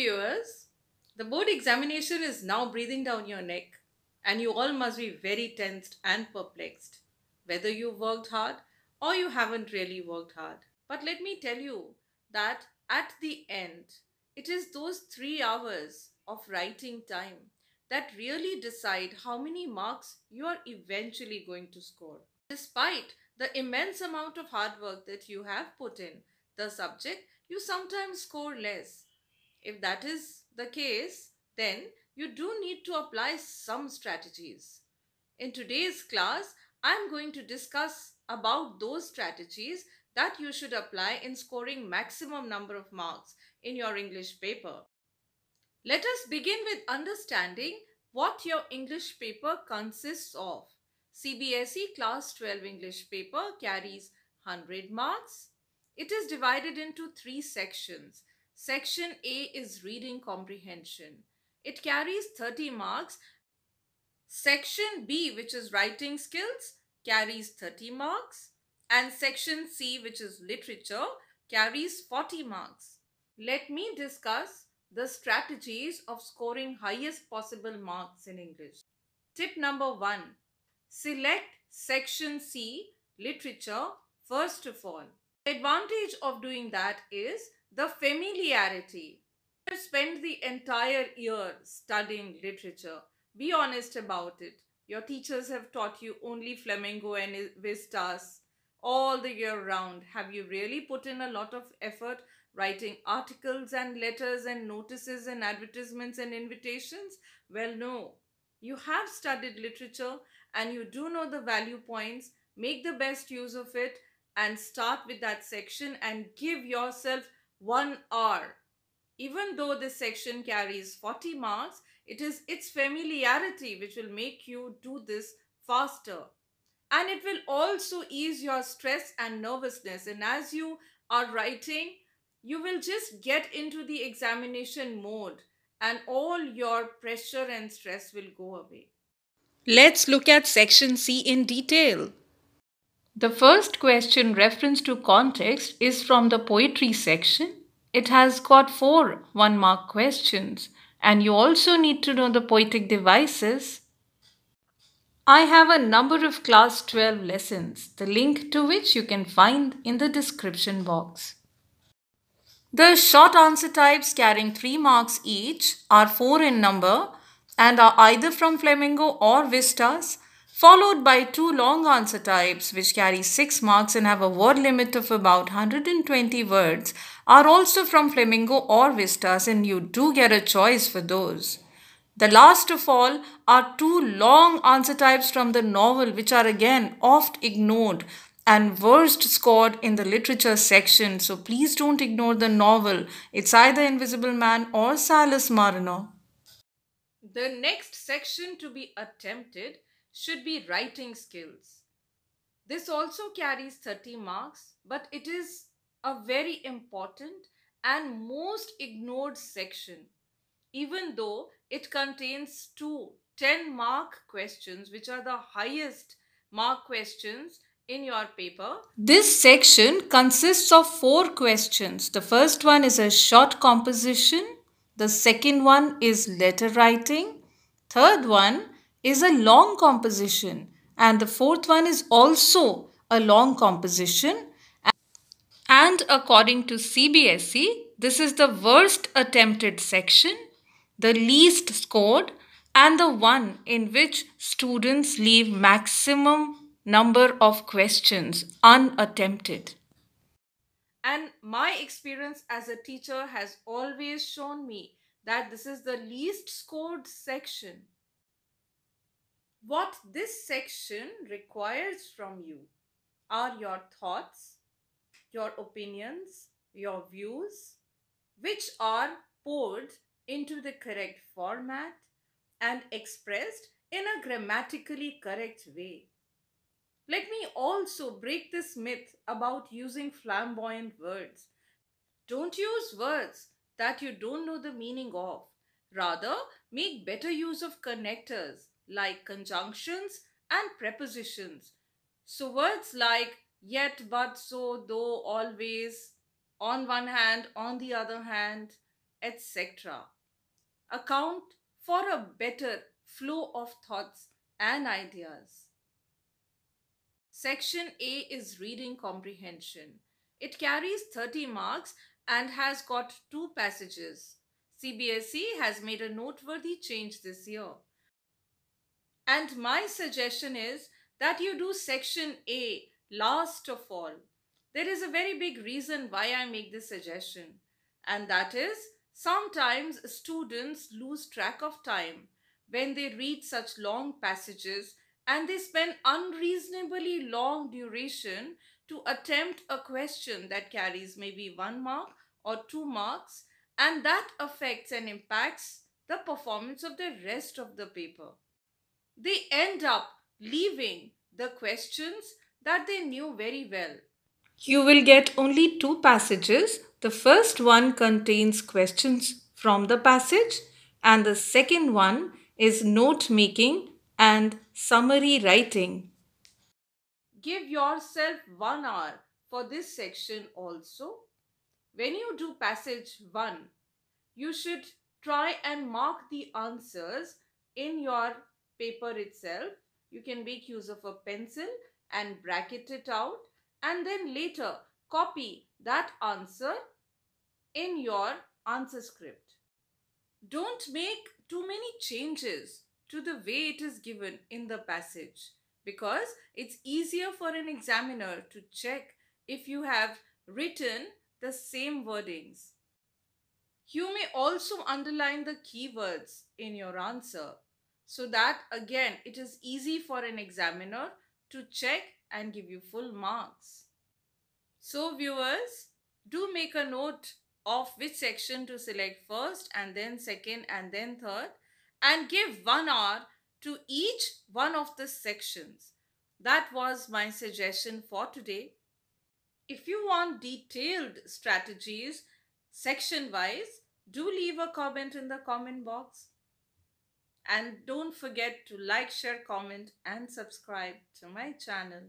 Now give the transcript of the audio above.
viewers, the board examination is now breathing down your neck, and you all must be very tensed and perplexed, whether you worked hard or you haven't really worked hard. But let me tell you that at the end, it is those 3 hours of writing time that really decide how many marks you are eventually going to score. Despite the immense amount of hard work that you have put in the subject, you sometimes score less. If that is the case, then you do need to apply some strategies. In today's class, I'm going to discuss about those strategies that you should apply in scoring maximum number of marks in your English paper. Let us begin with understanding what your English paper consists of. CBSE Class 12 English paper carries 100 marks. It is divided into 3 sections. Section A is reading comprehension. It carries 30 marks. Section B, which is writing skills, carries 30 marks. And section C, which is literature, carries 40 marks. Let me discuss the strategies of scoring highest possible marks in English. Tip number 1. Select section C, literature, first of all. The advantage of doing that is the familiarity. You spend the entire year studying literature. Be honest about it. Your teachers have taught you only Flamingo and Vistas all the year round. Have you really put in a lot of effort writing articles and letters and notices and advertisements and invitations? Well, no. You have studied literature and you do know the value points. Make the best use of it and start with that section and give yourself 1 hour. Even though this section carries 40 marks, it is its familiarity which will make you do this faster. And it will also ease your stress and nervousness. And as you are writing, you will just get into the examination mode and all your pressure and stress will go away. Let's look at section C in detail. The first question, reference to context, is from the poetry section. It has got 4 1-mark questions, and you also need to know the poetic devices. I have a number of class 12 lessons, the link to which you can find in the description box. The short answer types carrying 3 marks each are 4 in number and are either from Flamingo or Vistas, followed by 2 long answer types which carry 6 marks and have a word limit of about 120 words, are also from Flamingo or Vistas, and you do get a choice for those. The last of all are 2 long answer types from the novel, which are again oft ignored and worst scored in the literature section. So please don't ignore the novel. It's either Invisible Man or Silas Marner. The next section to be attempted should be writing skills. This also carries 30 marks, but it is a very important and most ignored section, even though it contains 2 10-mark questions, which are the highest mark questions in your paper. This section consists of 4 questions. The first one is a short composition. The second one is letter writing. Third one is a long composition. And the fourth one is also a long composition. And according to CBSE, this is the worst attempted section, the least scored, and the one in which students leave maximum number of questions unattempted. And my experience as a teacher has always shown me that this is the least scored section. What this section requires from you are your thoughts, your opinions, your views, which are poured into the correct format and expressed in a grammatically correct way. Let me also break this myth about using flamboyant words. Don't use words that you don't know the meaning of. Rather, make better use of connectors like conjunctions and prepositions. So words like yet, but, so, though, always, on one hand, on the other hand, etc. Account for a better flow of thoughts and ideas. Section A is reading comprehension. It carries 30 marks and has got two passages. CBSE has made a noteworthy change this year. And my suggestion is that you do section A last of all. There is a very big reason why I make this suggestion, and that is sometimes students lose track of time when they read such long passages and they spend unreasonably long duration to attempt a question that carries maybe 1 mark or 2 marks, and that affects and impacts the performance of the rest of the paper. They end up leaving the questions that they knew very well. You will get only two passages. The first one contains questions from the passage, and the second one is note making and summary writing. Give yourself 1 hour for this section also. When you do passage 1, you should try and mark the answers in your paper itself. You can make use of a pencil and bracket it out, and then later copy that answer in your answer script. Don't make too many changes to the way it is given in the passage, because it's easier for an examiner to check if you have written the same wordings. You may also underline the keywords in your answer so that again it is easy for an examiner to check and give you full marks. So viewers, do make a note of which section to select first and then second and then third, and give 1 hour to each one of the sections. That was my suggestion for today. If you want detailed strategies section wise, do leave a comment in the comment box. And don't forget to like, share, comment and subscribe to my channel.